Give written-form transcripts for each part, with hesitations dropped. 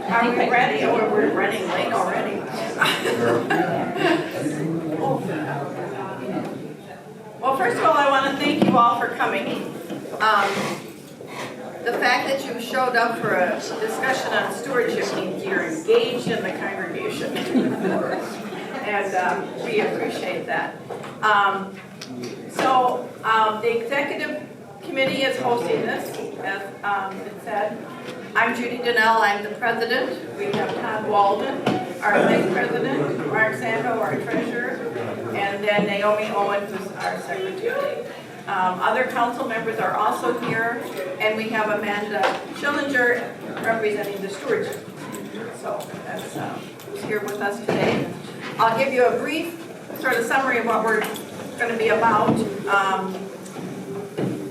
Are we ready? Or we're running late already? Well, first of all, I want to thank you all for coming. The fact that you showed up for a discussion on stewardship means you're engaged in the congregation. And we appreciate that. The executive committee is hosting this, as it said. I'm Judy Donnell, I'm the president. We have Todd Walden, our vice president, Mark Sando, our treasurer, and then Naomi Owens is our secretary. Other council members are also here, and we have Amanda Schillinger representing the stewardship. So that's who's here with us today. I'll give you a brief sort of summary of what we're going to be about.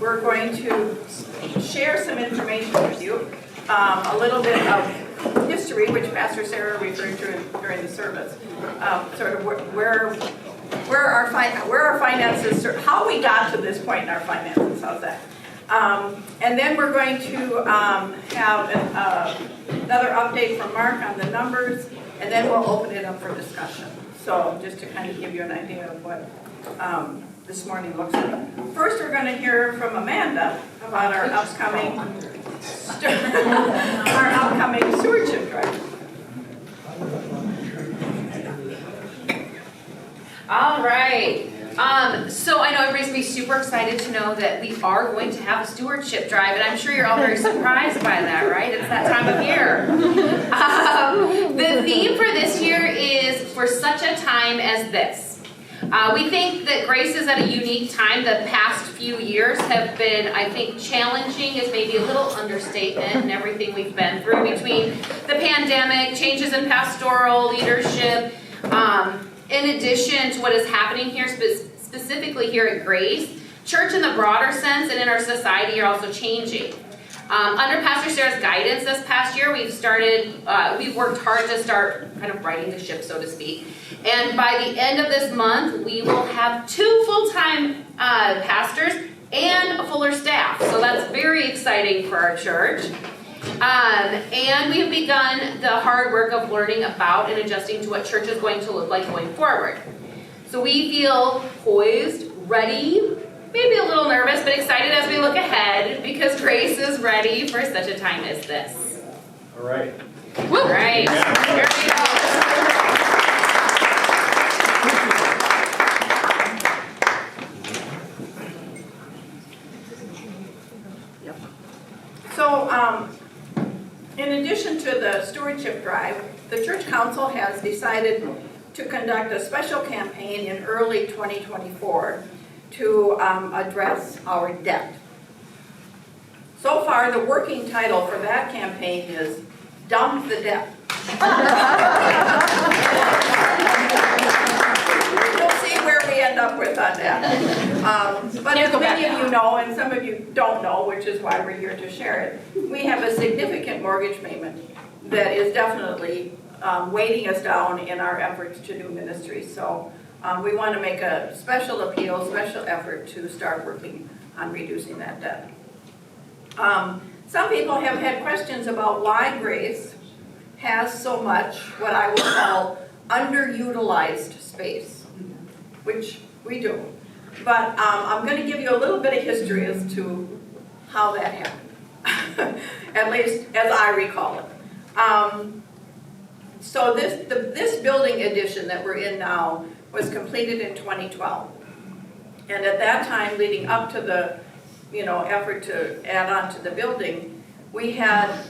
We're going to share some information with you, a little bit of history, which Pastor Sarah referred to during the service, sort of where our finances, how we got to this point in our finances, how's that? And then we're going to have another update from Mark on the numbers, and then we'll open it up for discussion. So just to kind of give you an idea of what this morning looks like. First, we're going to hear from Amanda about our upcoming stewardship drive. All right. So I know everybody's going to be super excited to know that we are going to have a stewardship drive, and I'm sure you're all very surprised by that, right? It's that time of year. The theme for this year is For Such a Time as This. We think that Grace is at a unique time. The past few years have been, I think, challenging is maybe a little understatement in everything we've been through between the pandemic, changes in pastoral leadership, in addition to what is happening here, specifically here at Grace, church in the broader sense and in our society are also changing. Under Pastor Sarah's guidance this past year, we've worked hard to start kind of righting the ship, so to speak. And by the end of this month, we will have 2 full-time pastors and a fuller staff. So that's very exciting for our church. And we have begun the hard work of learning about and adjusting to what church is going to look like going forward. So we feel poised, ready, maybe a little nervous, but excited as we look ahead because Grace is ready for such a time as this. All right. Woo! All right. Here we go. So, in addition to the stewardship drive, the church council has decided to conduct a special campaign in early 2024 to address our debt. So far, the working title for that campaign is Dump the Debt. We'll see where we end up with on that. But as many of you know, and some of you don't know, which is why we're here to share it, we have a significant mortgage payment that is definitely weighting us down in our efforts to do ministry. So we want to make a special appeal, special effort to start working on reducing that debt. Some people have had questions about why Grace has so much, what I would call, underutilized space, which we do. But I'm going to give you a little bit of history as to how that happened, at least as I recall it. So this building addition that we're in now was completed in 2012. And at that time, leading up to the effort to add on to the building, we had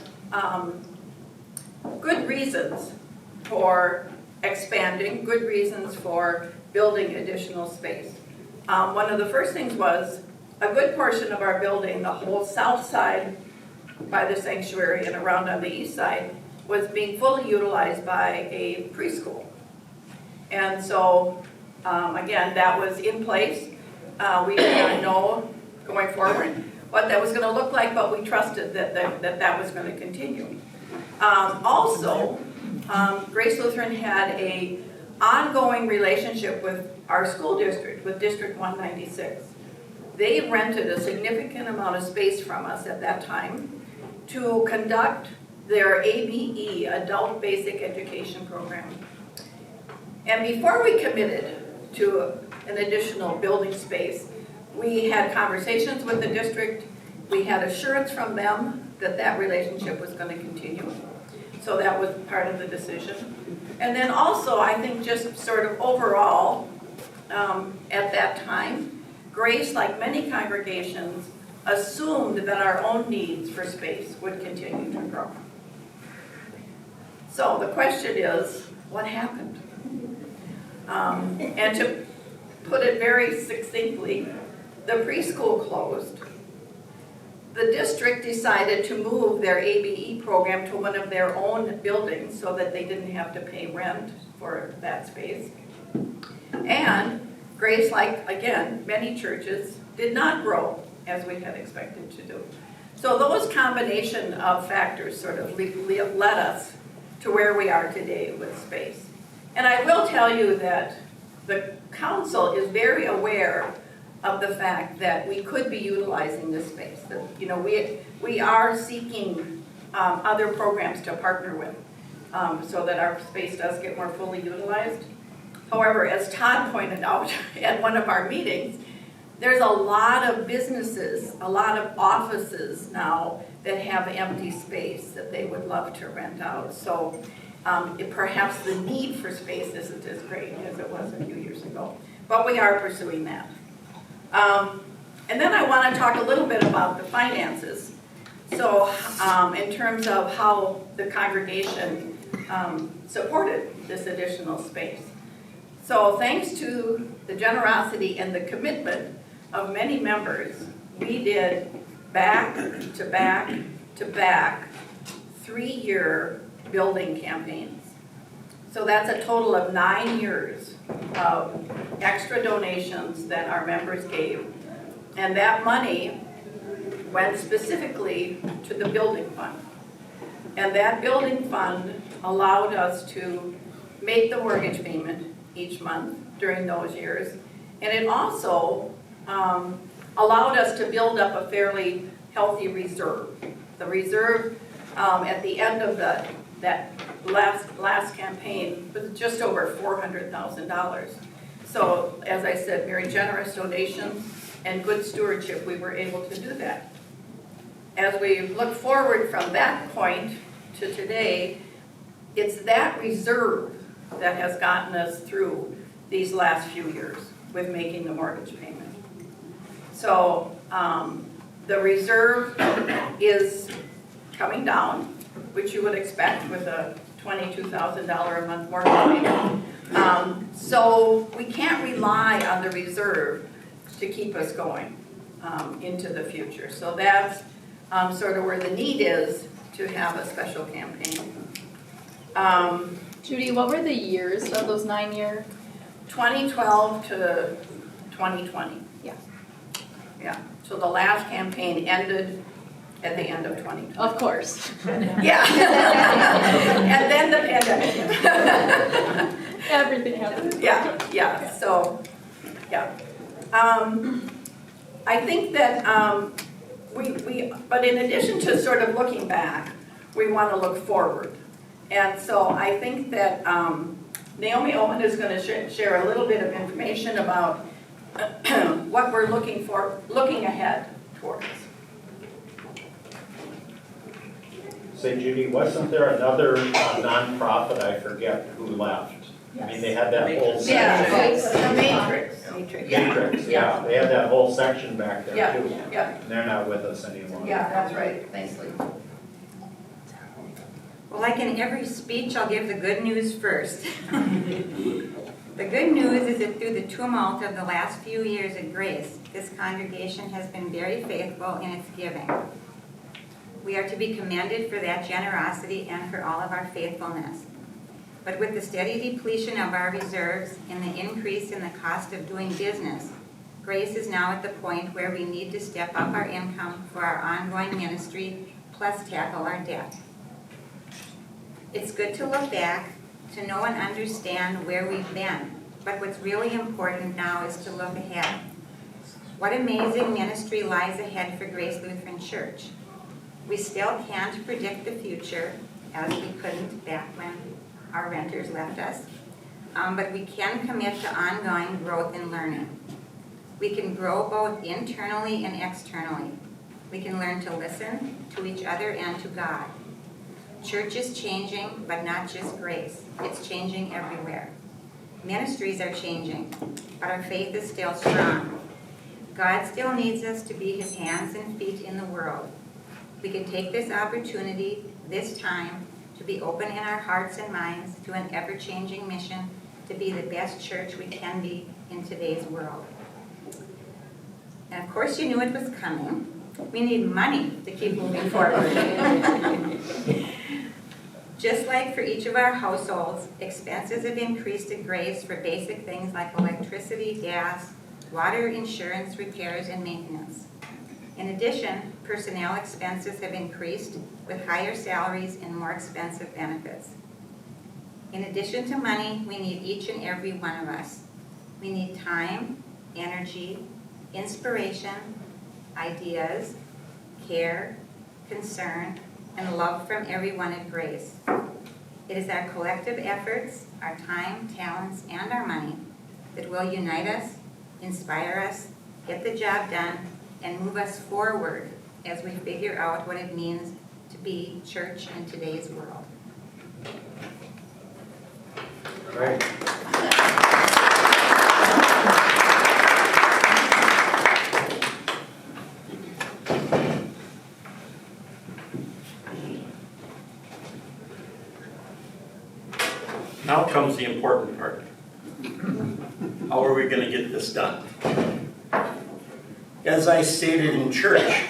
good reasons for expanding, good reasons for building additional space. One of the first things was a good portion of our building, the whole south side by the sanctuary and around on the east side, was being fully utilized by a preschool. And so, again, that was in place. We did not know going forward what that was going to look like, but we trusted that was going to continue. Also, Grace Lutheran had a ongoing relationship with our school district, with District 196. They rented a significant amount of space from us at that time to conduct their ABE, Adult Basic Education Program. And before we committed to an additional building space, we had conversations with the district. We had assurance from them that that relationship was going to continue. So that was part of the decision. And then also, I think just sort of overall, at that time, Grace, like many congregations, assumed that our own needs for space would continue to grow. So the question is, what happened? And to put it very succinctly, the preschool closed. The district decided to move their ABE program to one of their own buildings so that they didn't have to pay rent for that space. And Grace, like, again, many churches, did not grow as we had expected to do. So those combination of factors sort of led us to where we are today with space. And I will tell you that the council is very aware of the fact that we could be utilizing this space. That, you know, we are seeking other programs to partner with so that our space does get more fully utilized. However, as Todd pointed out at one of our meetings, there's a lot of businesses, a lot of offices now that have empty space that they would love to rent out. So perhaps the need for space isn't as great as it was a few years ago. But we are pursuing that. And then I want to talk a little bit about the finances. So in terms of how the congregation supported this additional space. So thanks to the generosity and the commitment of many members, we did back-to-back 3-year building campaigns. So that's a total of 9 years of extra donations that our members gave. And that money went specifically to the building fund. And that building fund allowed us to make the mortgage payment each month during those years. And it also allowed us to build up a fairly healthy reserve. The reserve at the end of that last campaign was just over $400,000. So as I said, very generous donations and good stewardship, we were able to do that. As we look forward from that point to today, it's that reserve that has gotten us through these last few years with making the mortgage payment. So the reserve is coming down, which you would expect with a $22,000 a month mortgage payment. So we can't rely on the reserve to keep us going into the future. So that's sort of where the need is to have a special campaign. Judy, what were the years of those 9-year? 2012 to 2020. Yeah. Yeah. So the last campaign ended at the end of 2020. Of course. Yeah. And then the pandemic. Everything happened. Yeah. So, yeah. I think that but in addition to sort of looking back, we want to look forward. And so I think that Naomi Owen is going to share a little bit of information about what we're looking ahead towards. Say, Judy, wasn't there another nonprofit, I forget who left? Yes. I mean, they had that whole section. Yeah, the Matrix. Matrix, yeah. They had that whole section back there too. Yeah. And they're not with us anymore. Yeah, that's right. Thanks, Lee. Well, like in every speech, I'll give the good news first. The good news is that through the tumult of the last few years at Grace, this congregation has been very faithful in its giving. We are to be commended for that generosity and for all of our faithfulness. But with the steady depletion of our reserves and the increase in the cost of doing business, Grace is now at the point where we need to step up our income for our ongoing ministry, plus tackle our debt. It's good to look back, to know and understand where we've been, but what's really important now is to look ahead. What amazing ministry lies ahead for Grace Lutheran Church. We still can't predict the future, as we couldn't back when our renters left us, but we can commit to ongoing growth and learning. We can grow both internally and externally. We can learn to listen to each other and to God. Church is changing, but not just Grace. It's changing everywhere. Ministries are changing, but our faith is still strong. God still needs us to be his hands and feet in the world. We can take this opportunity, this time, to be open in our hearts and minds to an ever-changing mission to be the best church we can be in today's world. And of course you knew it was coming. We need money to keep moving forward. Just like for each of our households, expenses have increased at Grace for basic things like electricity, gas, water, insurance, repairs, and maintenance. In addition, personnel expenses have increased with higher salaries and more expensive benefits. In addition to money, we need each and every one of us. We need time, energy, inspiration, ideas, care, concern, and love from everyone at Grace. It is our collective efforts, our time, talents, and our money that will unite us, inspire us, get the job done, and move us forward as we figure out what it means to be church in today's world. Right. Now comes the important part. How are we going to get this done? As I stated in church,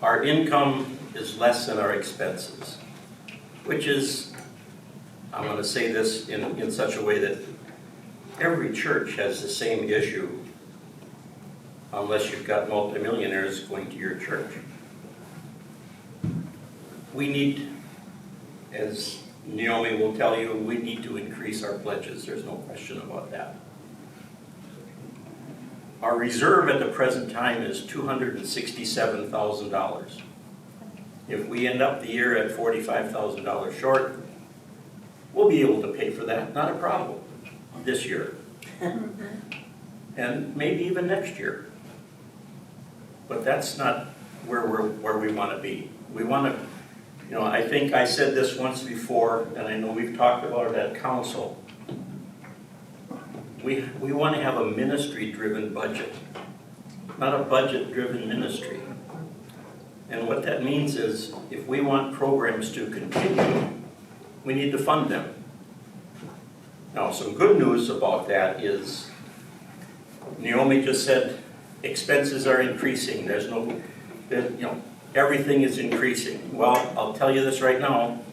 our income is less than our expenses, which is, I'm going to say this in such a way that every church has the same issue, unless you've got multimillionaires going to your church. We need, as Naomi will tell you, we need to increase our pledges. There's no question about that. Our reserve at the present time is $267,000. If we end up the year at $45,000 short, we'll be able to pay for that, not a problem, this year. And maybe even next year. But that's not where we want to be. We want to, I think I said this once before, and I know we've talked about it at council. We want to have a ministry-driven budget, not a budget-driven ministry. And what that means is, if we want programs to continue, we need to fund them. Now, some good news about that is, Naomi just said, expenses are increasing. There's no, everything is increasing. Well, I'll tell you this right now.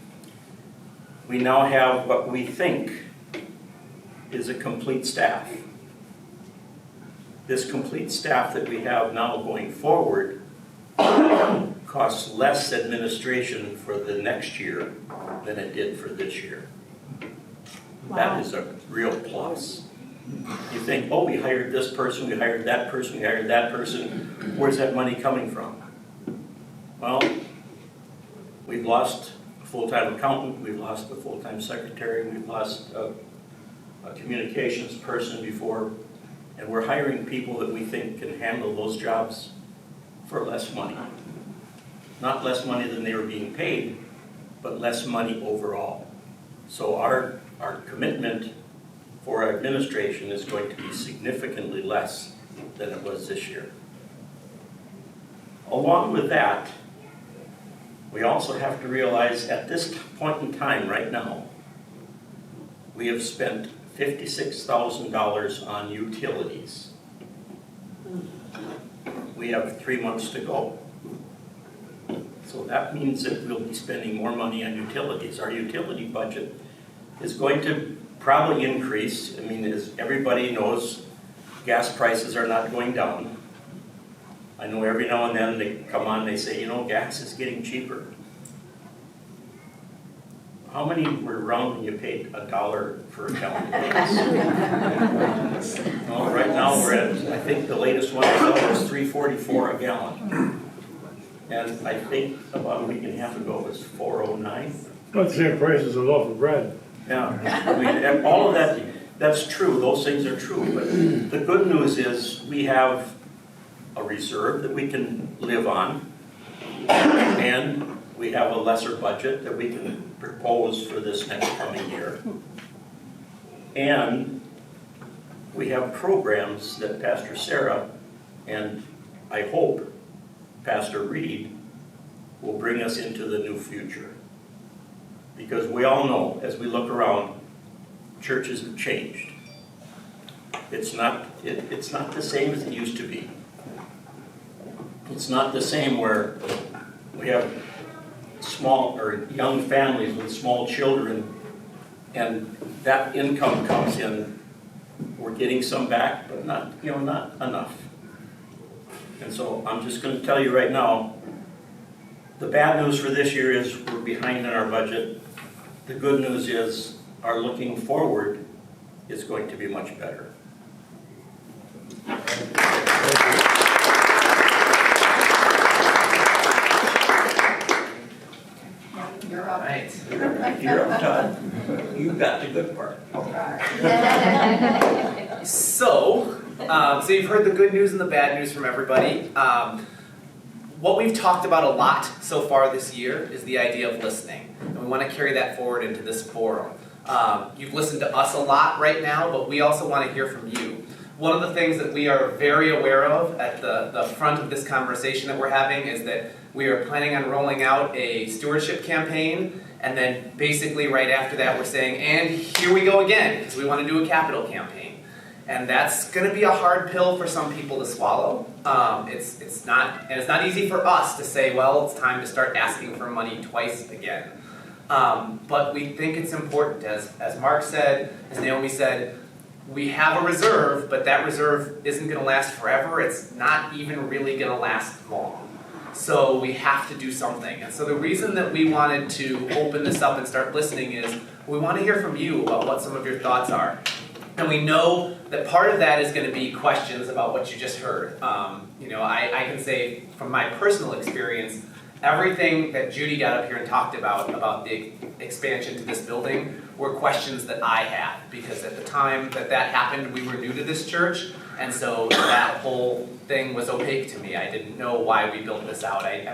We now have what we think is a complete staff. This complete staff that we have now going forward costs less administration for the next year than it did for this year. Wow. That is a real plus. You think, oh, we hired this person, we hired that person, we hired that person. Where's that money coming from? Well, we've lost a full-time accountant, we've lost a full-time secretary, we've lost a communications person before, and we're hiring people that we think can handle those jobs for less money. Not less money than they were being paid, but less money overall. So our commitment for our administration is going to be significantly less than it was this year. Along with that, we also have to realize at this point in time right now, we have spent $56,000 on utilities. We have 3 months to go. So that means that we'll be spending more money on utilities. Our utility budget is going to probably increase. I mean, as everybody knows, gas prices are not going down. I know every now and then they come on and they say, gas is getting cheaper. How many were around when you paid $1 for a gallon of gas? Well, right now we're at, I think the latest one was $3.44 a gallon. And I think about a week and a half ago it was $4.09. About the same price as a loaf of bread. Yeah, I mean, and all of that, that's true, those things are true, but the good news is we have a reserve that we can live on, and we have a lesser budget that we can propose for this next coming year. And we have programs that Pastor Sarah and I hope Pastor Reed will bring us into the new future. Because we all know, as we look around, churches have changed. It's not the same as it used to be. It's not the same where we have small or young families with small children and that income comes in. We're getting some back, but not enough. And so I'm just going to tell you right now, the bad news for this year is we're behind in our budget. The good news is our looking forward is going to be much better. You're up. Right. You're up, Todd. You got the good part. So you've heard the good news and the bad news from everybody. What we've talked about a lot so far this year is the idea of listening, and we want to carry that forward into this forum. You've listened to us a lot right now, but we also want to hear from you. One of the things that we are very aware of at the front of this conversation that we're having is that we are planning on rolling out a stewardship campaign, and then basically right after that we're saying, and here we go again, because we want to do a capital campaign. And that's going to be a hard pill for some people to swallow. It's not easy for us to say, well, it's time to start asking for money twice again. But we think it's important, as Mark said, as Naomi said, we have a reserve, but that reserve isn't going to last forever. It's not even really going to last long. So we have to do something. And so the reason that we wanted to open this up and start listening is we want to hear from you about what some of your thoughts are. And we know that part of that is going to be questions about what you just heard. I can say from my personal experience, everything that Judy got up here and talked about the expansion to this building, were questions that I had. Because at the time that happened, we were new to this church, and so that whole thing was opaque to me. I didn't know why we built this out. I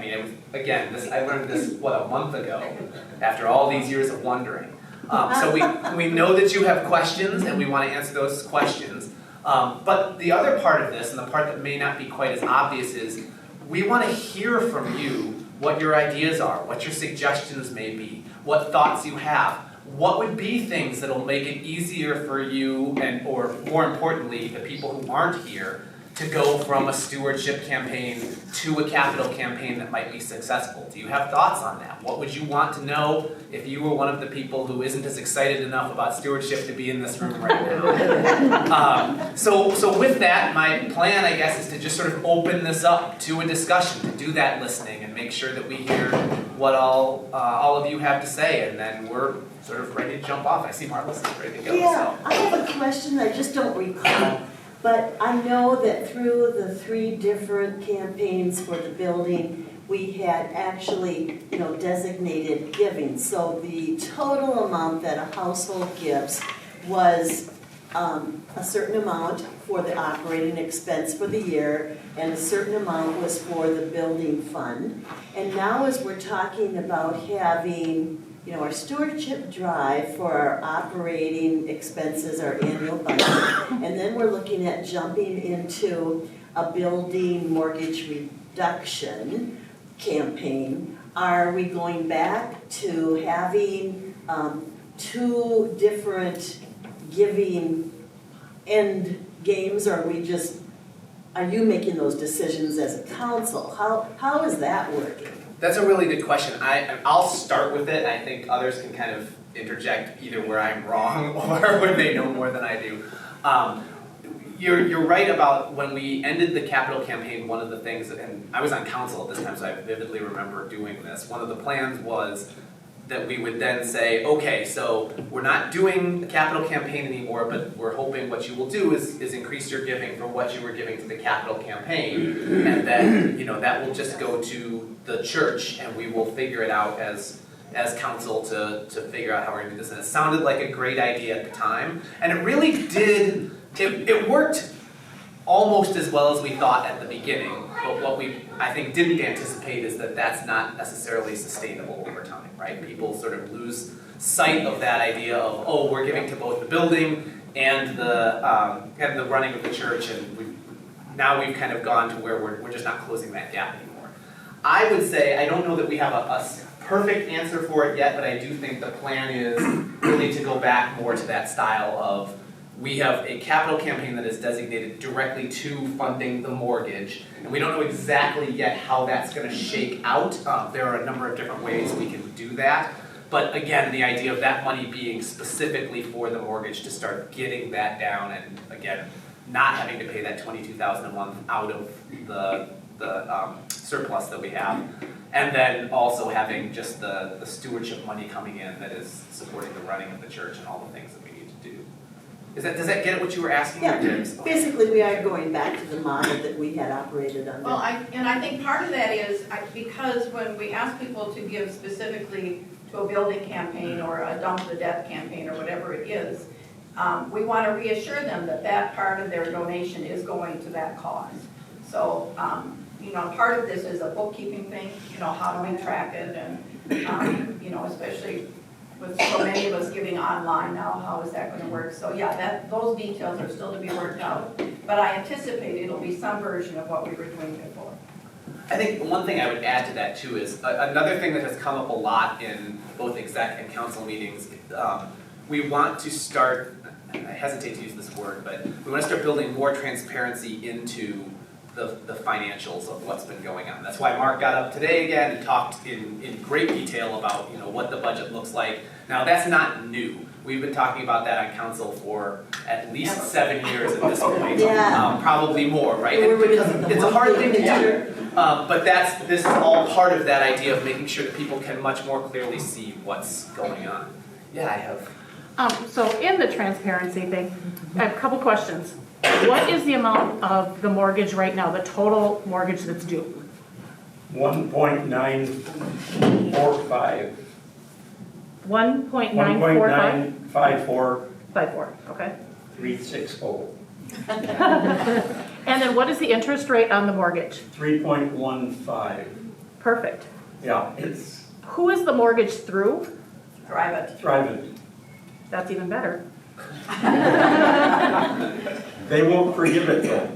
learned this, a month ago, after all these years of wondering. So we know that you have questions, and we want to answer those questions. But the other part of this, and the part that may not be quite as obvious, is we want to hear from you what your ideas are, what your suggestions may be, what thoughts you have. What would be things that will make it easier for you, or more importantly, the people who aren't here, to go from a stewardship campaign to a capital campaign that might be successful? Do you have thoughts on that? What would you want to know if you were one of the people who isn't as excited enough about stewardship to be in this room right now? So with that, my plan, I guess, is to just sort of open this up to a discussion, to do that listening and make sure that we hear what all of you have to say, and then we're sort of ready to jump off. I see Marla's is ready to go. Yeah, So. I have a question I just don't recall. But I know that through the 3 different campaigns for the building, we had actually, designated giving. So the total amount that a household gives was a certain amount for the operating expense for the year, and a certain amount was for the building fund. And now as we're talking about having our stewardship drive for our operating expenses, our annual budget, and then we're looking at jumping into a building mortgage reduction campaign. Are we going back to having 2 different giving end games, or are you making those decisions as a council? How is that working? That's a really good question. I'll start with it. I think others can kind of interject either where I'm wrong or where they know more than I do. You're right about when we ended the capital campaign, one of the things, and I was on council at this time, so I vividly remember doing this. One of the plans was that we would then say, okay, so we're not doing a capital campaign anymore, but we're hoping what you will do is increase your giving from what you were giving to the capital campaign. And then, that will just go to the church and we will figure it out as council to figure out how we're gonna do this. And it sounded like a great idea at the time. And it really did, it worked almost as well as we thought at the beginning. But what we, I think, didn't anticipate is that that's not necessarily sustainable over time, right? People sort of lose sight of that idea of, oh, we're giving to both the building and the running of the church, and now we've kind of gone to where we're just not closing that gap anymore. I would say, I don't know that we have a perfect answer for it yet, but I do think the plan is really to go back more to that style of, we have a capital campaign that is designated directly to funding the mortgage, and we don't know exactly yet how that's going to shake out. There are a number of different ways we can do that, but again, the idea of that money being specifically for the mortgage to start getting that down, and again, not having to pay that $22,000 a month out of the surplus that we have, and then also having just the stewardship money coming in that is supporting the running of the church and all the things that we need to do. Does that get at what you were asking? Yeah, basically we are going back to the model that we had operated under. Well, I think part of that is, because when we ask people to give specifically to a building campaign or a dump the debt campaign or whatever it is, we want to reassure them that that part of their donation is going to that cause. So, part of this is a bookkeeping thing, how do we track it, and, especially with so many of us giving online now, how is that going to work? So yeah, those details are still to be worked out, but I anticipate it'll be some version of what we were doing before. I think one thing I would add to that too is another thing that has come up a lot in both exec and council meetings. We want to start, I hesitate to use this word, but we want to start building more transparency into the financials of what's been going on. That's why Mark got up today again and talked in great detail about what the budget looks like. Now that's not new. We've been talking about that on council for at least 7 years at this point. Yeah. Probably more, right? It's a hard thing to do. But this is all part of that idea of making sure that people can much more clearly see what's going on. Yeah, I have. So in the transparency thing, I have a couple questions. What is the amount of the mortgage right now, the total mortgage that's due? 1.945. 1.945? 1.954. Okay. 360. And then what is the interest rate on the mortgage? 3.15. Perfect. Yeah, it's Who is the mortgage through? thriving. That's even better. They won't forgive it though.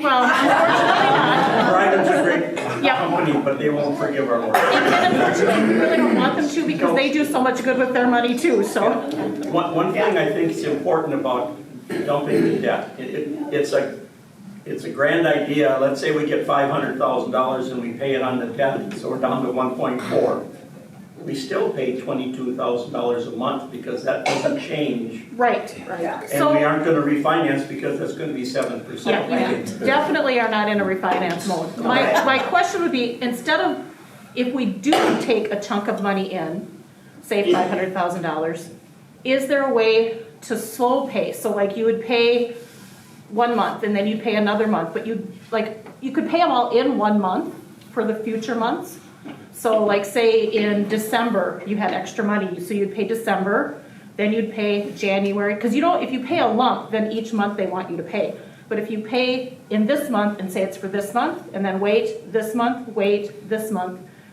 Well, unfortunately not. Thriven's a great Yeah. company, but they won't forgive our mortgage. And unfortunately, we really don't want them to because they do so much good with their money too, so. One thing I think is important about dumping the debt, it's a grand idea. Let's say we get $500,000 and we pay it on the debt, so we're down to 1.4. We still pay $22,000 a month because that doesn't change. Right. And we aren't going to refinance because that's going to be 7%. Yeah, you definitely are not in a refinance mode. My question would be, instead of, if we do take a chunk of money in, say $500,000, is there a way to slow pay? So like you would pay 1 month and then you'd pay another month, but you could pay them all in 1 month for the future months. So like say in December, you had extra money, so you'd pay December, then you'd pay January, because if you pay a lump, then each month they want you to pay. But if you pay in this month and say it's for this month, and then wait this month,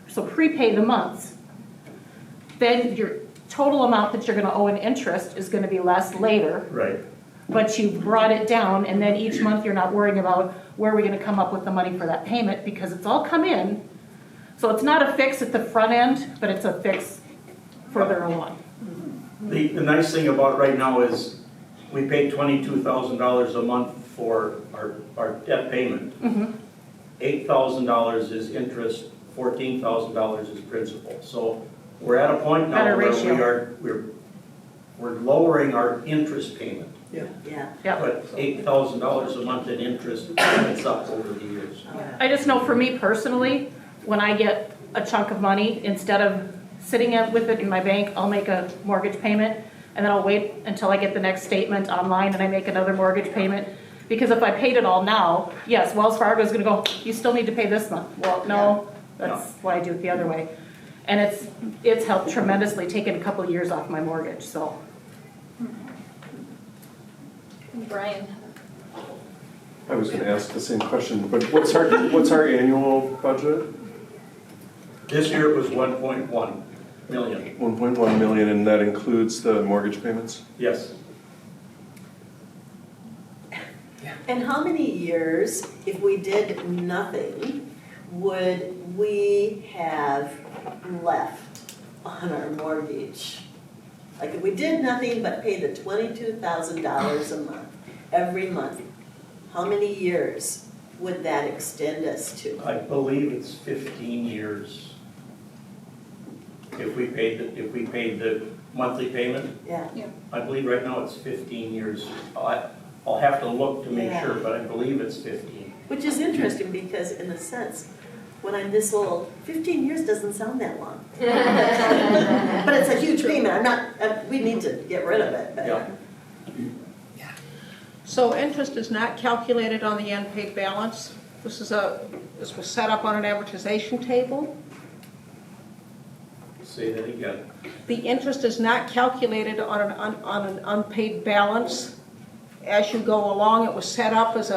so prepay the months, then your total amount that you're going to owe in interest is going to be less later. Right. But you've brought it down, and then each month you're not worrying about where are we going to come up with the money for that payment, because it's all come in. So it's not a fix at the front end, but it's a fix further along. The nice thing about it right now is we pay $22,000 a month for our debt payment. Mm-hmm. $8,000 is interest, $14,000 is principal. So we're at a point now Better where ratio. we're lowering our interest payment. Yeah. Yep. But $8,000 a month in interest adds up over the years. I just know for me personally, when I get a chunk of money, instead of sitting with it in my bank, I'll make a mortgage payment, and then I'll wait until I get the next statement online and I make another mortgage payment. Because if I paid it all now, yes, Wells Fargo is gonna go, you still need to pay this month. Well, no, that's why I do it the other way. And it's helped tremendously, taking a couple of years off my mortgage, so. Brian. I was gonna ask the same question, but what's our annual budget? This year it was 1.1 million. 1.1 million, and that includes the mortgage payments? Yes. And how many years, if we did nothing, would we have left on our mortgage? Like if we did nothing but pay the $22,000 a month, every month, how many years would that extend us to? I believe it's 15 years. If we paid the monthly payment, Yeah. I believe right now it's 15 years. I'll have to look to make Yeah. sure, but I believe it's 15. Which is interesting because in a sense, when I'm this old, 15 years doesn't sound that long. But it's a huge payment. We need to get rid of it. But. Yeah. So interest is not calculated on the unpaid balance? This was set up on an amortization table? Say that again. The interest is not calculated on an unpaid balance as you go along. It was set up as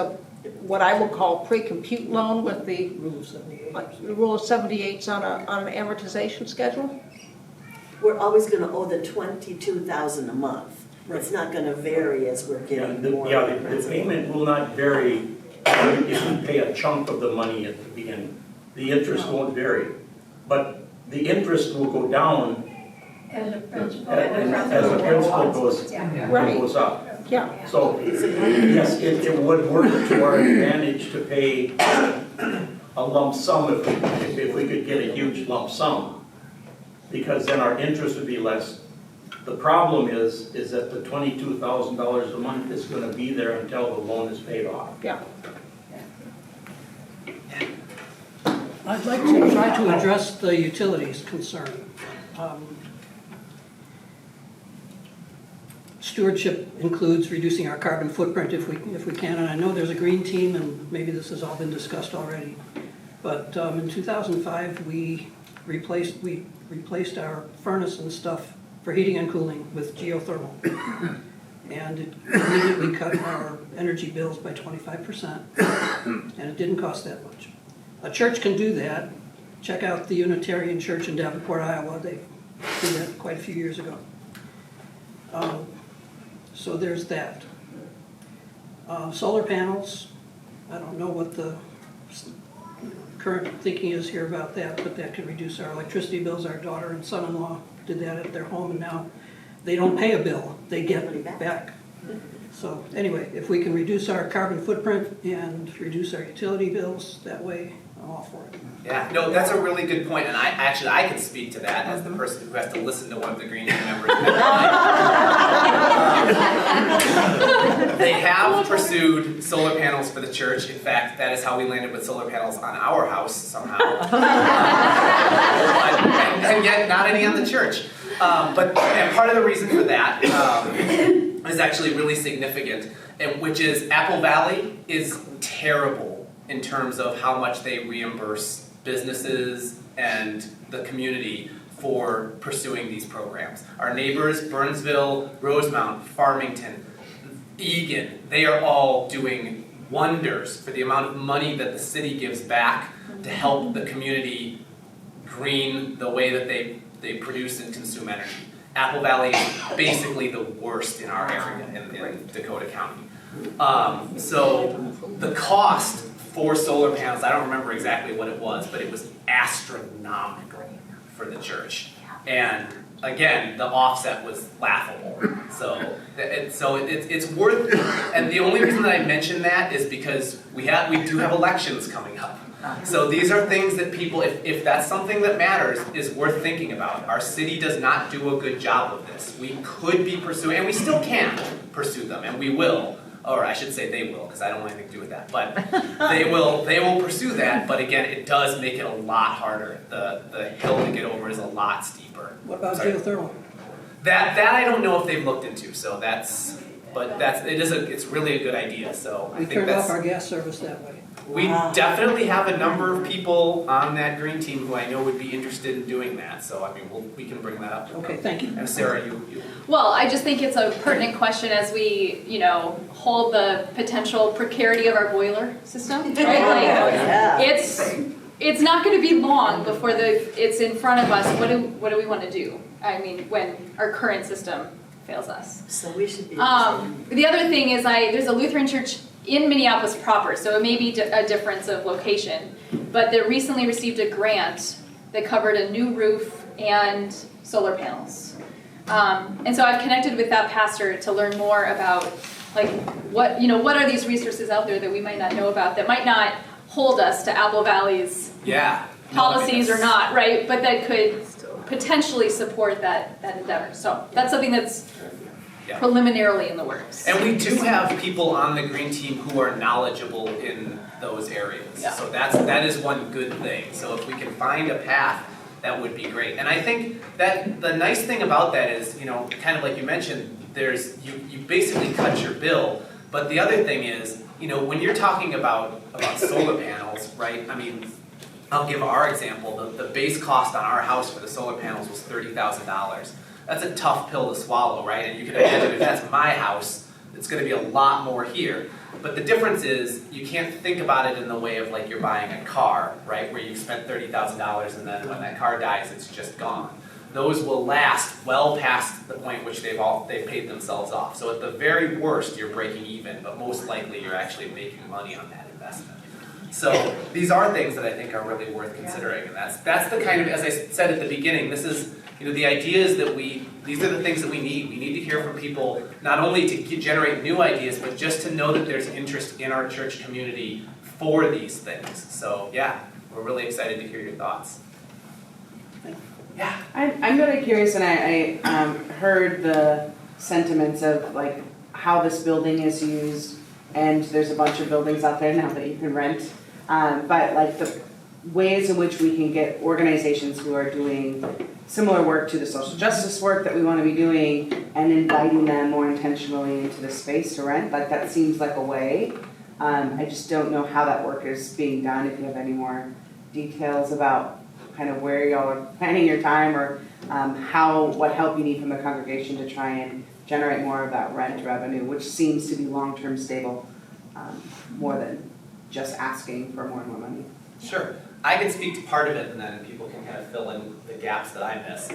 what I will call pre-compute loan with the rule of 78s on an amortization schedule? We're always going to owe the $22,000 a month. It's not going to vary as we're getting more. The payment will not vary if you pay a chunk of the money at the beginning. The interest won't vary. But the interest will go down As a principal. as the principal goes up. Yeah. So, yes, it would work to our advantage to pay a lump sum if we could get a huge lump sum, because then our interest would be less. The problem is that the $22,000 a month is going to be there until the loan is paid off. Yeah. I'd like to try to address the utilities concern. Stewardship includes reducing our carbon footprint if we can, and I know there's a green team, and maybe this has all been discussed already. But in 2005, we replaced our furnace and stuff for heating and cooling with geothermal, and it immediately cut our energy bills by 25%, and it didn't cost that much. A church can do that. Check out the Unitarian Church in Davenport, Iowa. They did that quite a few years ago. So there's that. Solar panels, I don't know what the current thinking is here about that, but that could reduce our electricity bills. Our daughter and son-in-law did that at their home, and now they don't pay a bill, they get it back. So anyway, if we can reduce our carbon footprint and reduce our utility bills, that way I'm all for it. Yeah, no, that's a really good point, and I can speak to that as the person who has to listen to one of the Green Team members. They have pursued solar panels for the church. In fact, that is how we landed with solar panels on our house somehow. And yet not any on the church. And part of the reason for that is actually really significant, which is Apple Valley is terrible in terms of how much they reimburse businesses and the community for pursuing these programs. Our neighbors, Burnsville, Rosemount, Farmington, Egan, they are all doing wonders for the amount of money that the city gives back to help the community green the way that they produce and consume energy. Apple Valley is basically the worst in our area in Dakota County. So the cost for solar panels, I don't remember exactly what it was, but it was astronomical for the church. And again, the offset was laughable. So it's worth, and the only reason that I mention that is because we do have elections coming up. So these are things that people, if that's something that matters, is worth thinking about. Our city does not do a good job of this. We could be pursuing, and we still can pursue them, and we will. or I should say they will, because I don't want anything to do with that, but they will pursue that, but again, it does make it a lot harder. The hill to get over is a lot steeper. What about Sorry. geothermal? That I don't know if they've looked into, so it's really a good idea, so I We think turned off that's, our gas service that way. we definitely have a number of people on that green team who I know would be interested in doing that, so I mean, we can bring that up. Okay, thank you. And Sarah, you. Well, I just think it's a pertinent question as we, hold the potential precarity of our boiler system, right? Like, it's not gonna be long before it's in front of us. What do we wanna do? I mean, when our current system fails us. So we should be. The other thing is there's a Lutheran church in Minneapolis proper, so it may be a difference of location, but they recently received a grant that covered a new roof and solar panels. And so I've connected with that pastor to learn more about like what are these resources out there that we might not know about that might not hold us to Apple Valley's policies or not, right? But that could potentially support that endeavor. So that's something that's preliminarily in the works. And we do have people on the green team who are knowledgeable in those areas. Yeah. So that is one good thing. So if we can find a path, that would be great. And I think that the nice thing about that is, kind of like you mentioned, you basically cut your bill. But the other thing is, when you're talking about solar panels, right? I mean, I'll give our example. The base cost on our house for the solar panels was $30,000. That's a tough pill to swallow, right? And you can imagine if that's my house, it's going to be a lot more here. But the difference is you can't think about it in the way of like you're buying a car, right? Where you've spent $30,000 and then when that car dies, it's just gone. Those will last well past the point which they've paid themselves off. So at the very worst, you're breaking even, but most likely you're actually making money on that investment. So these are things that I think are really worth considering, and that's the kind of, as I said at the beginning, this is, the idea is that these are the things that we need. We need to hear from people, not only to generate new ideas, but just to know that there's interest in our church community for these things. So yeah, we're really excited to hear your thoughts. Yeah. I'm really curious, and I heard the sentiments of like how this building is used, and there's a bunch of buildings out there now that you can rent, but like the ways in which we can get organizations who are doing similar work to the social justice work that we want to be doing and inviting them more intentionally into the space to rent, like that seems like a way. I just don't know how that work is being done, if you have any more details about kind of where y'all are planning your time or what help you need from the congregation to try and generate more of that rent revenue, which seems to be long-term stable, more than just asking for more and more money. Sure. I can speak to part of it and then people can kind of fill in the gaps that I miss.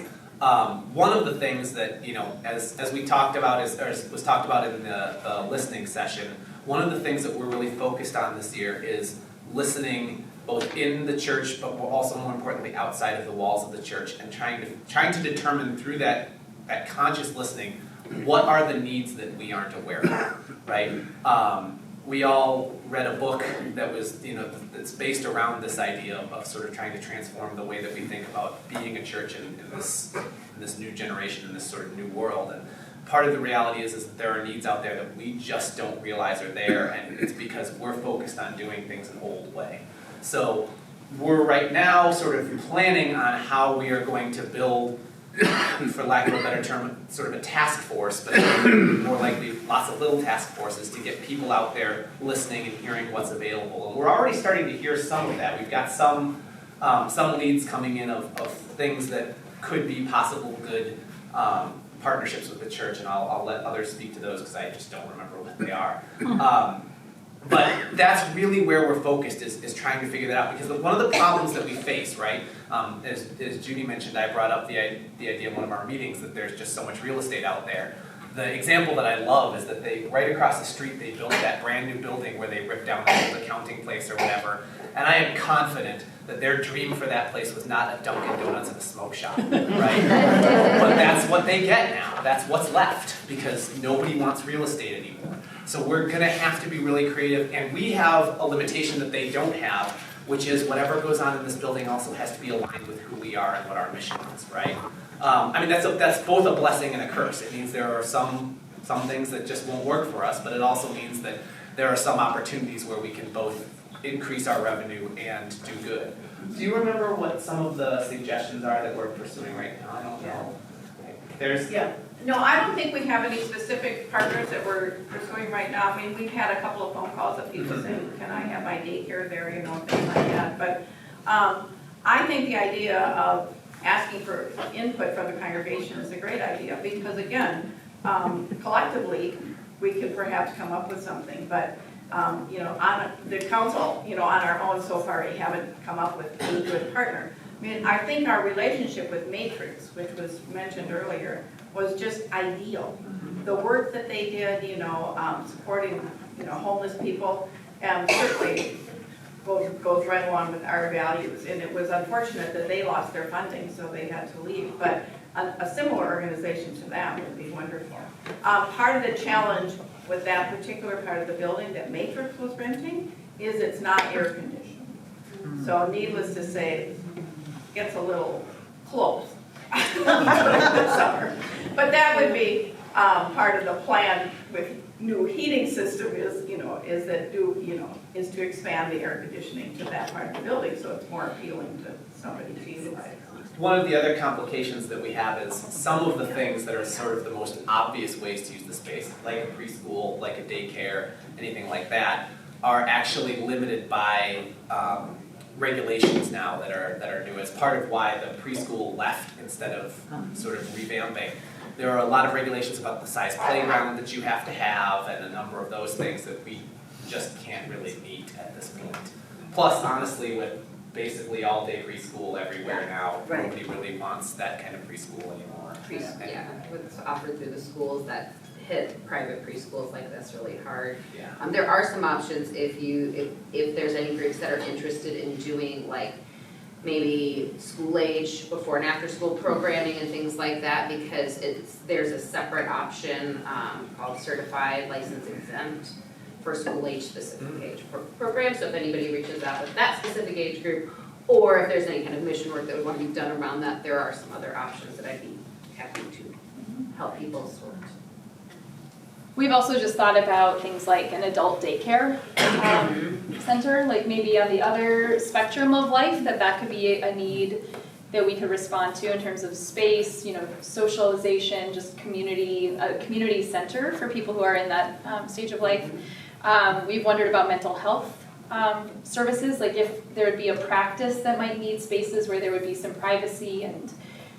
One of the things that, as we talked about, was talked about in the listening session, one of the things that we're really focused on this year is listening both in the church, but also more importantly outside of the walls of the church, and trying to determine through that conscious listening, what are the needs that we aren't aware of, right? We all read a book that was, that's based around this idea of sort of trying to transform the way that we think about being a church in this new generation, in this sort of new world. And part of the reality is that there are needs out there that we just don't realize are there, and it's because we're focused on doing things an old way. So we're right now sort of planning on how we are going to build, for lack of a better term, sort of a task force, but more likely lots of little task forces to get people out there listening and hearing what's available. And we're already starting to hear some of that. We've got some leads coming in of things that could be possible good partnerships with the church, and I'll let others speak to those because I just don't remember what they are. But that's really where we're focused, is trying to figure that out. Because one of the problems that we face, right, as Judy mentioned, I brought up the idea in one of our meetings that there's just so much real estate out there. The example that I love is that right across the street, they built that brand new building where they ripped down the old accounting place or whatever. And I am confident that their dream for that place was not a Dunkin' Donuts and a smoke shop, right? But that's what they get now. That's what's left, because nobody wants real estate anymore. So we're going to have to be really creative, and we have a limitation that they don't have, which is whatever goes on in this building also has to be aligned with who we are and what our mission is, right? I mean, that's both a blessing and a curse. It means there are some some things that just won't work for us, but it also means that there are some opportunities where we can both increase our revenue and do good. Do you remember what some of the suggestions are that we're pursuing right now? I don't know. There's, Yeah, no, I don't think we have any specific partners that we're pursuing right now. I mean, we've had a couple of phone calls of people saying, can I have my daycare there, you know, things like that. But I think the idea of asking for input from the congregation is a great idea because again, collectively, we could perhaps come up with something, but you know, on the council, you know, on our own so far, we haven't come up with a good partner. I mean, I think our relationship with Matrix, which was mentioned earlier, was just ideal. The work that they did, you know, supporting, you know, homeless people, certainly goes right along with our values. And it was unfortunate that they lost their funding, so they had to leave. But a similar organization to them would be wonderful. Part of the challenge with that particular part of the building that Matrix was renting is it's not air conditioned. So needless to say, it gets a little close in the summer. But that would be part of the plan with new heating system is, you know, is that is to expand the air conditioning to that part of the building so it's more appealing to somebody to utilize. one of the other complications that we have is some of the things that are sort of the most obvious ways to use the space, like a preschool, like a daycare, anything like that, are actually limited by regulations now that are new. As part of why the preschool left instead of sort of revamping. There are a lot of regulations about the size playground that you have to have and a number of those things that we just can't really meet at this point. Plus, honestly, with basically all-day preschool everywhere now, nobody really wants that kind of preschool anymore. Yeah, what's offered through the schools that hit private preschools like this really hard. Yeah. There are some options if there's any groups that are interested in doing like maybe school age before and after school programming and things like that, because there's a separate option called certified license exempt for school age specific age program. So if anybody reaches out with that specific age group, or if there's any kind of mission work that would want to be done around that, there are some other options that I'd be happy to help people sort. We've also just thought about things like an adult daycare center, like maybe on the other spectrum of life, that could be a need that we could respond to in terms of space, you know, socialization, just a community center for people who are in that stage of life. We've wondered about mental health services, like if there would be a practice that might need spaces where there would be some privacy, and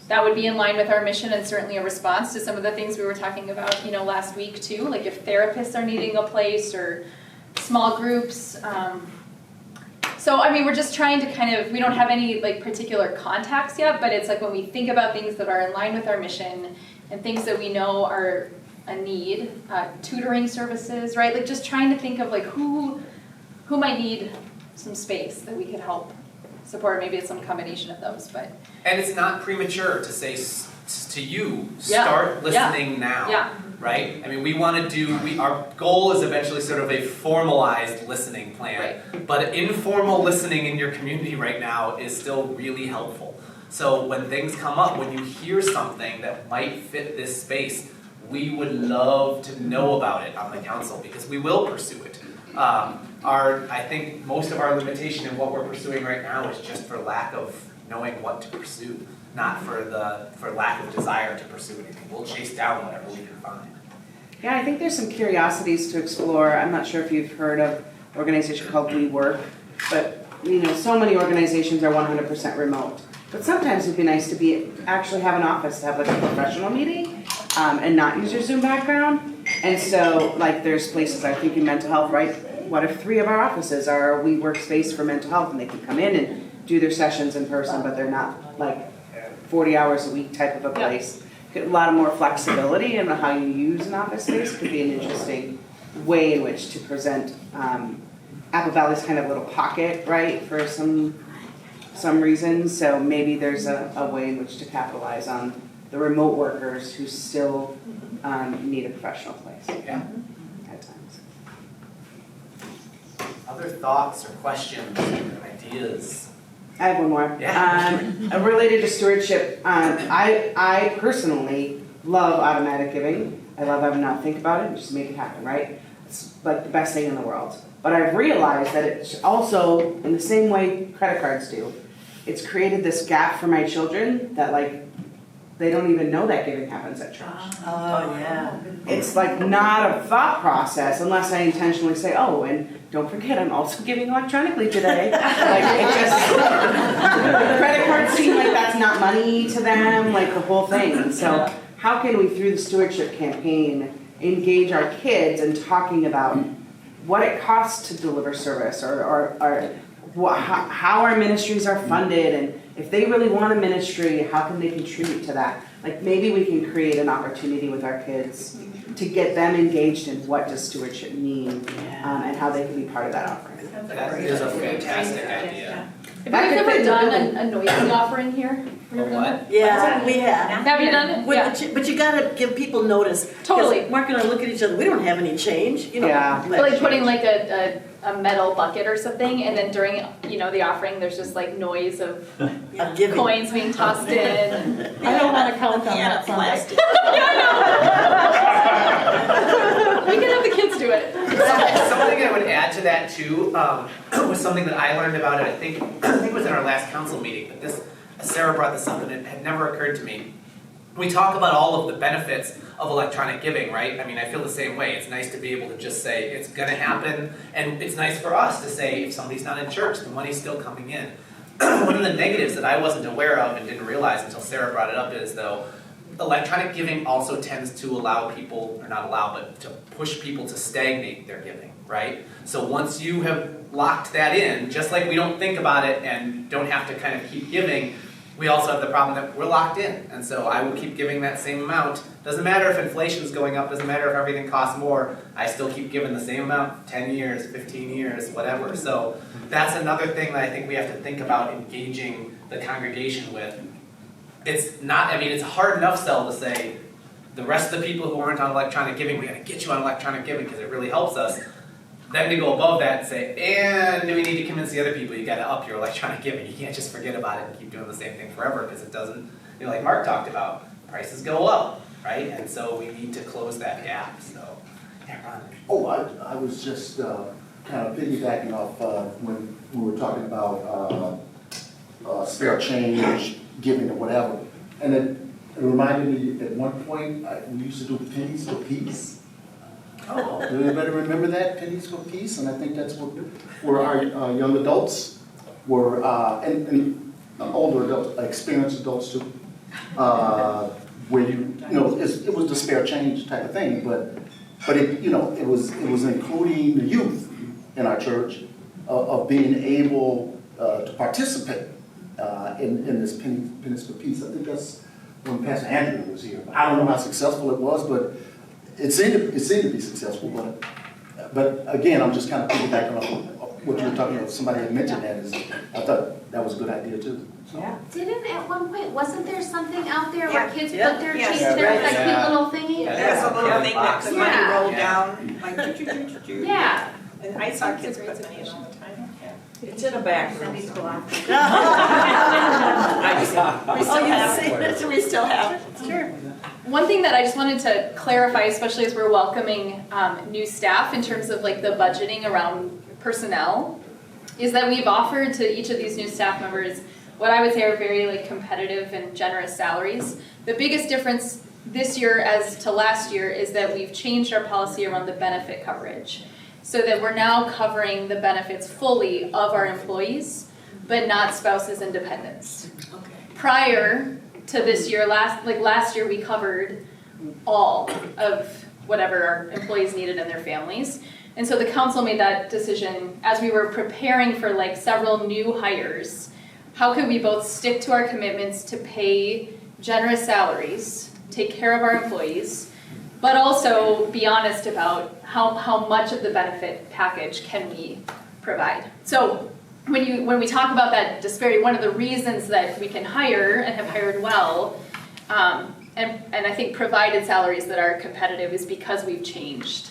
that would be in line with our mission and certainly a response to some of the things we were talking about, you know, last week too, like if therapists are needing a place or small groups. So, I mean, we're just trying to kind of, we don't have any like particular contacts yet, but it's like when we think about things that are in line with our mission and things that we know are a need, tutoring services, right? Like just trying to think of like who might need some space that we could help support. Maybe it's some combination of those, but. And it's not premature to say to you, start listening now. Yeah. Right? I mean, we want to do, our goal is eventually sort of a formalized listening plan. Right. But informal listening in your community right now is still really helpful. So when things come up, when you hear something that might fit this space, we would love to know about it on the council because we will pursue it. I think most of our limitation in what we're pursuing right now is just for lack of knowing what to pursue, not for lack of desire to pursue anything. We'll chase down whatever we can find. Yeah, I think there's some curiosities to explore. I'm not sure if you've heard of an organization called We Work, but you know, so many organizations are 100% remote. But sometimes it'd be nice to actually have an office to have like a professional meeting and not use your Zoom background. And so, like, there's places, I think in mental health, right? What if 3 of our offices are We Work space for mental health, and they can come in and do their sessions in person, but they're not like 40 hours a week type of a place. A lot of more flexibility in how you use an office space could be an interesting way in which to present Apple Valley's kind of little pocket, right, for some reasons. So maybe there's a way in which to capitalize on the remote workers who still need a professional place. Yeah. At times. Other thoughts or questions or ideas? I have one more. Yeah. Related to stewardship, I personally love automatic giving. I love having not think about it and just make it happen, right? It's like the best thing in the world. But I've realized that it's also, in the same way credit cards do, it's created this gap for my children that like, they don't even know that giving happens at church. Oh, yeah. It's like not a thought process unless I intentionally say, oh, and don't forget, I'm also giving electronically today. Like it just, credit cards seem like that's not money to them, like the whole thing. So how can we, through the stewardship campaign, engage our kids in talking about what it costs to deliver service or how our ministries are funded, and if they really want a ministry, how can they contribute to that? Like maybe we can create an opportunity with our kids to get them engaged in what does stewardship mean, and how they can be part of that offering. That is a fantastic idea. Have you guys ever done a noisy offering here? What? Yeah, we have. Have you done it? Yeah. But you gotta give people notice. 'Cause Totally. Mark and I look at each other, we don't have any change, you know. Yeah. Like putting like a metal bucket or something, and then during, you know, the offering, there's just like noise of Of giving. coins being tossed in. I don't want to count on that Sunday. We can have the kids do it. Something I would add to that too was something that I learned about it. I think it was in our last council meeting. But this, Sarah brought this up, and it had never occurred to me. We talk about all of the benefits of electronic giving, right? I mean, I feel the same way. It's nice to be able to just say it's going to happen, and it's nice for us to say if somebody's not in church, the money's still coming in. One of the negatives that I wasn't aware of and didn't realize until Sarah brought it up is though. Electronic giving also tends to allow people, or not allow, but to push people to stagnate their giving, right? So once you have locked that in, just like we don't think about it and don't have to kind of keep giving, we also have the problem that we're locked in. And so I will keep giving that same amount. Doesn't matter if inflation's going up, doesn't matter if everything costs more, I still keep giving the same amount, 10 years, 15 years, whatever. So that's another thing that I think we have to think about engaging the congregation with. It's not, I mean, it's a hard enough sell to say, the rest of the people who aren't on electronic giving, we gotta get you on electronic giving because it really helps us. Then to go above that and say, and we need to convince the other people you gotta up your electronic giving. You can't just forget about it and keep doing the same thing forever because it doesn't, you know, like Mark talked about, prices go up, right? And so we need to close that gap, so, yeah, Ron. Oh, I was just kind of piggybacking off when we were talking about spare change, giving or whatever. And it reminded me at one point, we used to do pennies for peace. Oh. Do anybody remember that, pennies for peace? And I think that's what where our young adults were, and older adults, experienced adults too, where you know, it was the spare change type of thing, but it, you know, it was including the youth in our church of being able to participate in this pennies for peace. I think that's when Pastor Andrew was here. I don't know how successful it was, but it seemed to be successful. But again, I'm just kind of piggybacking off what you were talking about. Somebody had mentioned that. I thought that was a good idea too. So. Yeah. Didn't at one point, wasn't there something out there where kids Yeah. put their Yes. change, there was like Yeah. cute little thingy? Yeah. There's a little thing that the money Yeah. rolled Yeah. down, like, choo-choo-choo-choo-choo. Yeah. And I saw kids put money in all the time. It's in a back room. Sunday school office. We still have it. Sure. One thing that I just wanted to clarify, especially as we're welcoming new staff in terms of like the budgeting around personnel, is that we've offered to each of these new staff members what I would say are very like competitive and generous salaries. The biggest difference this year as to last year is that we've changed our policy around the benefit coverage, so that we're now covering the benefits fully of our employees, but not spouses and dependents. Okay. Prior to this year, last year we covered all of whatever our employees needed and their families. And so the council made that decision as we were preparing for like several new hires. How could we both stick to our commitments to pay generous salaries, take care of our employees, but also be honest about how much of the benefit package can we provide. So when we talk about that disparity, one of the reasons that we can hire and have hired well, and I think provided salaries that are competitive, is because we've changed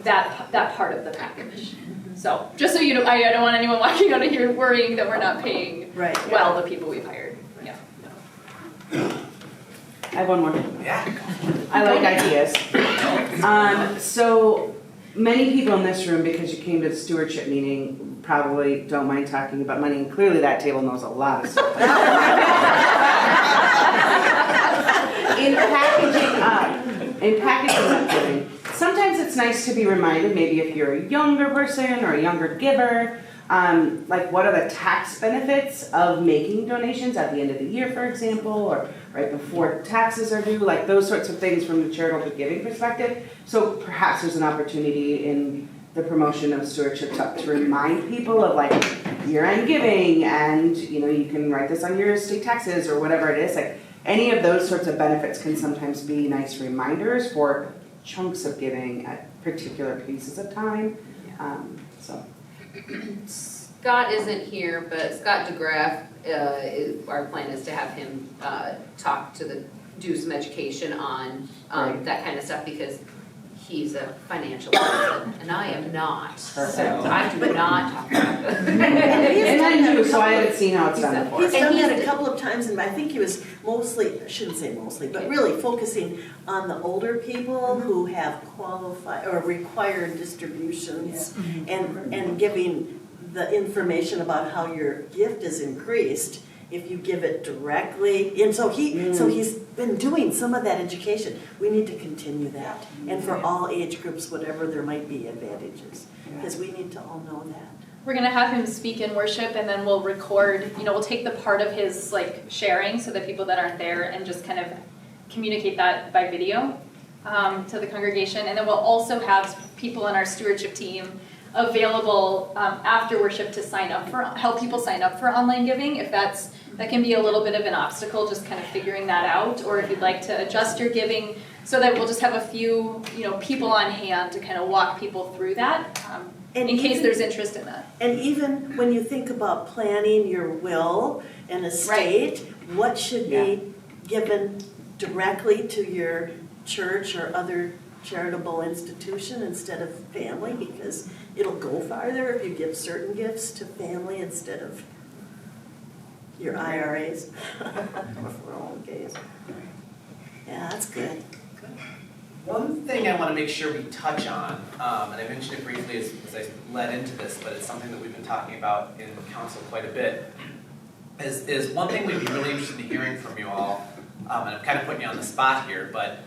that part of the package. So just so you know, I don't want anyone walking out of here worrying that we're not paying well the people we've hired. Yeah. I have one more. Yeah. I like ideas. So many people in this room, because you came to the stewardship meeting, probably don't mind talking about money, and clearly that table knows a lot of stuff. In packaging up giving, sometimes it's nice to be reminded, maybe if you're a younger person or a younger giver, like what are the tax benefits of making donations at the end of the year, for example, or right before taxes are due, like those sorts of things from the charitable giving perspective. So perhaps there's an opportunity in the promotion of stewardship to remind people of like year-end giving, and you can write this on your state taxes or whatever it is. Like any of those sorts of benefits can sometimes be nice reminders for chunks of giving at particular pieces of time. Scott isn't here, but Scott DeGraff, our plan is to have him do some education on that kind of stuff, because he's a financial person and I am not. So I do not talk about this. And I do, so I haven't seen how it's done before. He's done that a couple of times, and I think he was mostly, I shouldn't say mostly, but really focusing on the older people who have qualified or required distributions, and giving the information about how your gift is increased if you give it directly. And so he's been doing some of that education. We need to continue that, and for all age groups, whatever there might be advantages, because we need to all know that. We're gonna have him speak in worship, and then we'll record, we'll take the part of his sharing, so that people that aren't there, and just kind of communicate that by video to the congregation. And then we'll also have people in our stewardship team available after worship to help people sign up for online giving, if that can be a little bit of an obstacle, just kind of figuring that out, or if you'd like to adjust your giving, so that we'll just have a few people on hand to kind of walk people through that, in case there's interest in that. And even when you think about planning your will and estate, what should be given directly to your church or other charitable institution instead of family, because it'll go farther if you give certain gifts to family instead of your IRAs or 401ks. Yeah, that's good. One thing I want to make sure we touch on, and I mentioned it briefly as I led into this, but it's something that we've been talking about in council quite a bit, is one thing we'd be really interested in hearing from you all, and I'm kind of putting you on the spot here, but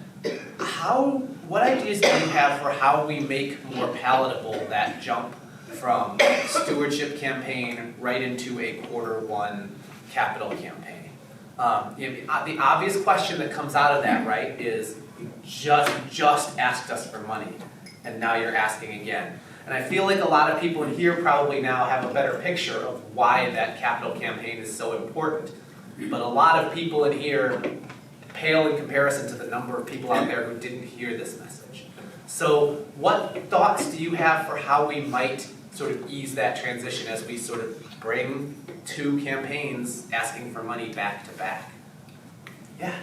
what ideas do you have for how we make more palatable that jump from stewardship campaign right into a Q1 capital campaign? The obvious question that comes out of that, right, is just asked us for money, and now you're asking again. And I feel like a lot of people in here probably now have a better picture of why that capital campaign is so important. But a lot of people in here pale in comparison to the number of people out there who didn't hear this message. So what thoughts do you have for how we might sort of ease that transition as we sort of bring two campaigns asking for money back to back? Yeah.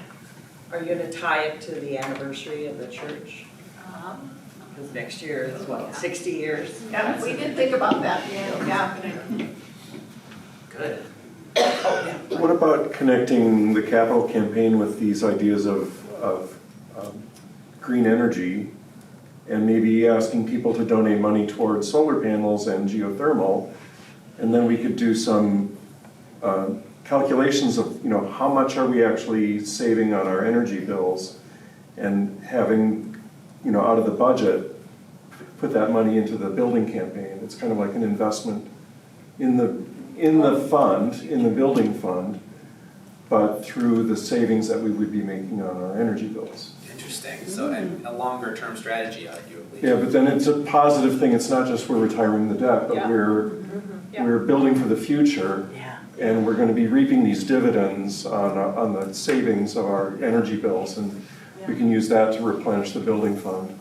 Are you going to tie it to the anniversary of the church? Because next year is what, 60 years? Yeah, we did think about that. Yeah. Good. What about connecting the capital campaign with these ideas of green energy, and maybe asking people to donate money towards solar panels and geothermal, and then we could do some calculations of how much are we actually saving on our energy bills, and having out of the budget put that money into the building campaign. It's kind of like an investment in the fund, in the building fund, but through the savings that we would be making on our energy bills. Interesting. So, and a longer term strategy, arguably. Yeah, but then it's a positive thing. It's not just we're retiring the debt, but we're building for the future, and we're going to be reaping these dividends on the savings of our energy bills, and we can use that to replenish the building fund.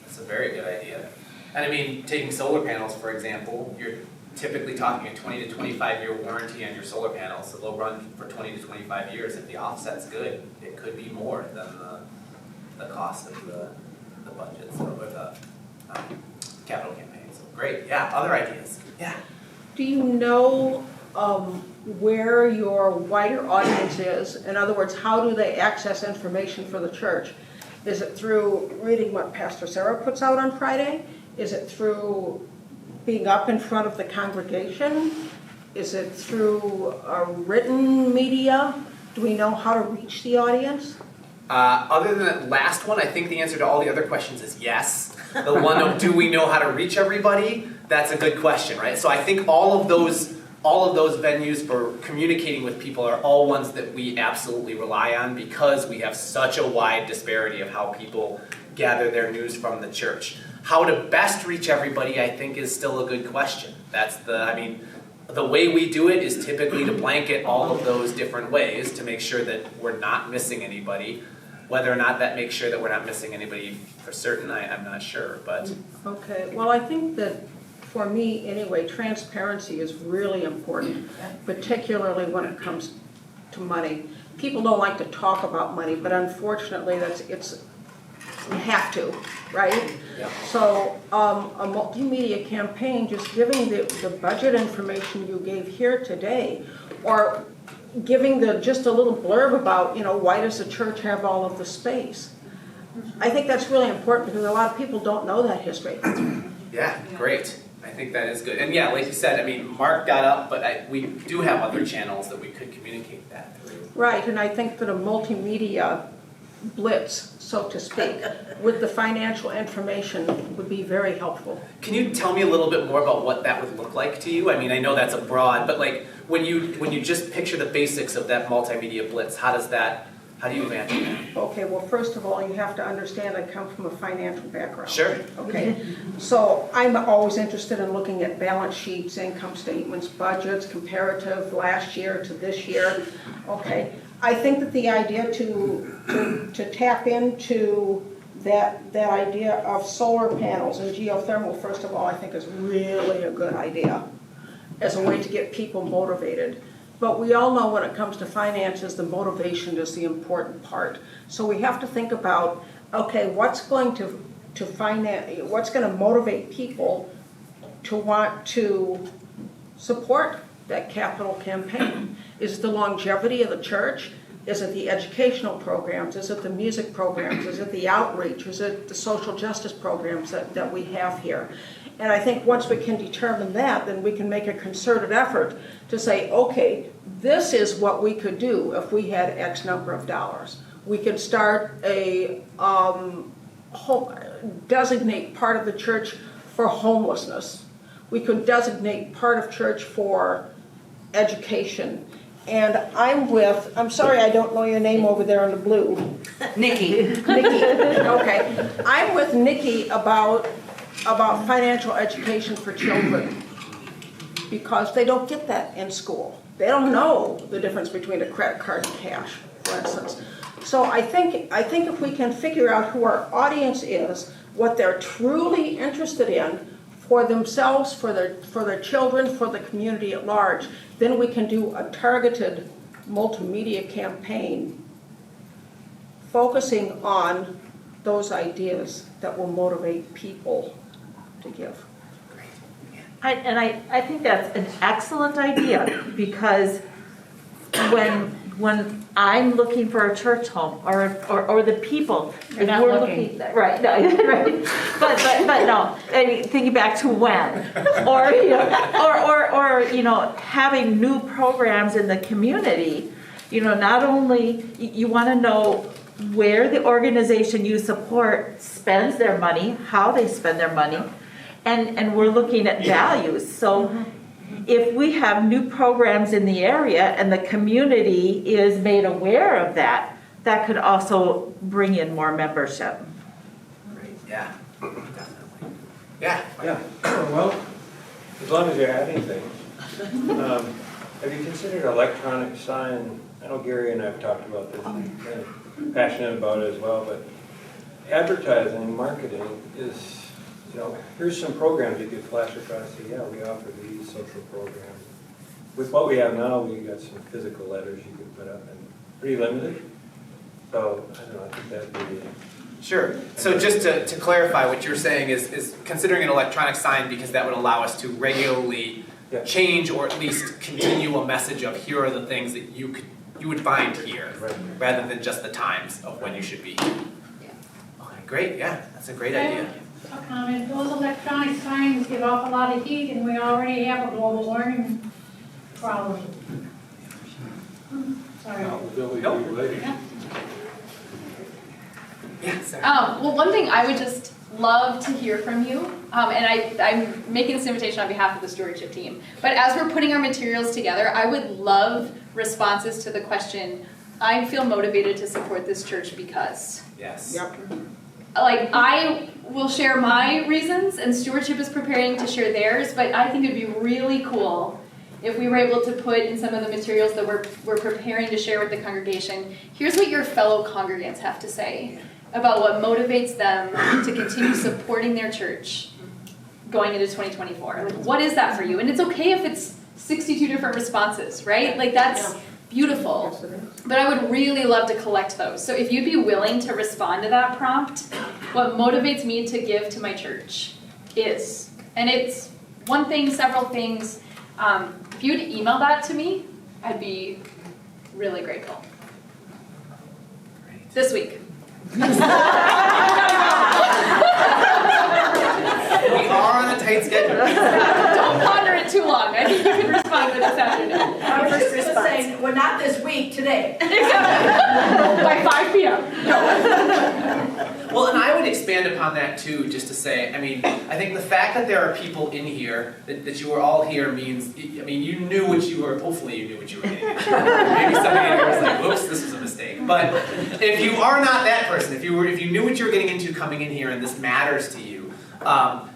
That's a very good idea. And I mean, taking solar panels, for example, you're typically talking a 20 to 25-year warranty on your solar panels, so they'll run for 20 to 25 years. If the offset's good, it could be more than the cost of the budget, so with the capital campaign. So great, yeah, other ideas? Yeah. Do you know where your wider audience is. In other words, how do they access information for the church? Is it through reading what Pastor Sarah puts out on Friday? Is it through being up in front of the congregation? Is it through written media? Do we know how to reach the audience? Other than that last one, I think the answer to all the other questions is yes. The one of do we know how to reach everybody? That's a good question, right? So I think all of those venues for communicating with people are all ones that we absolutely rely on because we have such a wide disparity of how people gather their news from the church. How to best reach everybody, I think, is still a good question. The way we do it is typically to blanket all of those different ways to make sure that we're not missing anybody. Whether or not that makes sure that we're not missing anybody for certain, I'm not sure, but. Okay, well, I think that for me, anyway, transparency is really important, particularly when it comes to money. People don't like to talk about money, but unfortunately, we have to, right? Yeah. So a multimedia campaign, just giving the budget information you gave here today, or giving just a little blurb about, why does the church have all of the space? I think that's really important because a lot of people don't know that history. Yeah, great. I think that is good. And yeah, like you said, Mark got up, but we do have other channels that we could communicate that through. Right, and I think that a multimedia blitz, so to speak, with the financial information would be very helpful. Can you tell me a little bit more about what that would look like to you? I know that's a broad, but like when you just picture the basics of that multimedia blitz, how do you imagine that? Okay, well, first of all, you have to understand I come from a financial background. Sure. Okay, so I'm always interested in looking at balance sheets, income statements, budgets, comparative last year to this year. Okay, I think that the idea to tap into that idea of solar panels and geothermal, first of all, I think is really a good idea as a way to get people motivated. But we all know when it comes to finances, the motivation is the important part. So we have to think about, okay, what's going to motivate people to want to support that capital campaign? Is it the longevity of the church? Is it the educational programs? Is it the music programs? Is it the outreach? Is it the social justice programs that we have here? And I think once we can determine that, then we can make a concerted effort to say, okay, this is what we could do if we had X number of dollars. We could start designate part of the church for homelessness. We could designate part of church for education. And I'm sorry I don't know your name over there in the blue. Nikki. Nikki, okay. I'm with Nikki about financial education for children because they don't get that in school. They don't know the difference between a credit card and cash, for instance. So I think if we can figure out who our audience is, what they're truly interested in for themselves, for their children, for the community at large, then we can do a targeted multimedia campaign focusing on those ideas that will motivate people to give. I think that's an excellent idea because when I'm looking for a church home or the people, You're not looking. Right, no, right, but no, thinking back to when, or having new programs in the community, not only you want to know where the organization you support spends their money, how they spend their money, and we're looking at values. So if we have new programs in the area and the community is made aware of that, that could also bring in more membership. Great, yeah, definitely. Yeah. Yeah, well, as long as you're adding things. Have you considered electronic sign? I know Gary and I have talked about this, I'm kind of passionate about it as well, but advertising, marketing is, here's some programs you could flash across, say, yeah, we offer these social programs. With what we have now, we got some physical letters you could put up and pretty limited. So, I don't know, I think that would be. Sure. So just to clarify, what you're saying is considering an electronic sign because that would allow us to regularly change or at least continue a message of here are the things that you would find here, rather than just the times of when you should be here. Okay, great, yeah, that's a great idea. A comment, those electronic signs give off a lot of heat and we already have a global warming problem. Sorry. Well, one thing I would just love to hear from you, and I'm making this invitation on behalf of the stewardship team, but as we're putting our materials together, I would love responses to the question, I feel motivated to support this church because. Yes. Yep. Like, I will share my reasons, and stewardship is preparing to share theirs, but I think it'd be really cool if we were able to put in some of the materials that we're preparing to share with the congregation, here's what your fellow congregants have to say about what motivates them to continue supporting their church going into 2024. Like, what is that for you? And it's okay if it's 62 different responses, right? Like, that's beautiful. But I would really love to collect those. So if you'd be willing to respond to that prompt, what motivates me to give to my church is, and it's one thing, several things. If you'd email that to me, I'd be really grateful. Great. This week. We are on a tight schedule. Don't ponder it too long. I think you can respond to this afternoon. I was just gonna say, well, not this week, today. By 5 p.m. Well, and I would expand upon that too, just to say, I mean, I think the fact that there are people in here, that you are all here means, I mean, you knew what you were, hopefully you knew what you were getting into. Maybe somebody in here was like, whoops, this was a mistake. But if you are not that person, if you knew what you were getting into coming in here and this matters to you,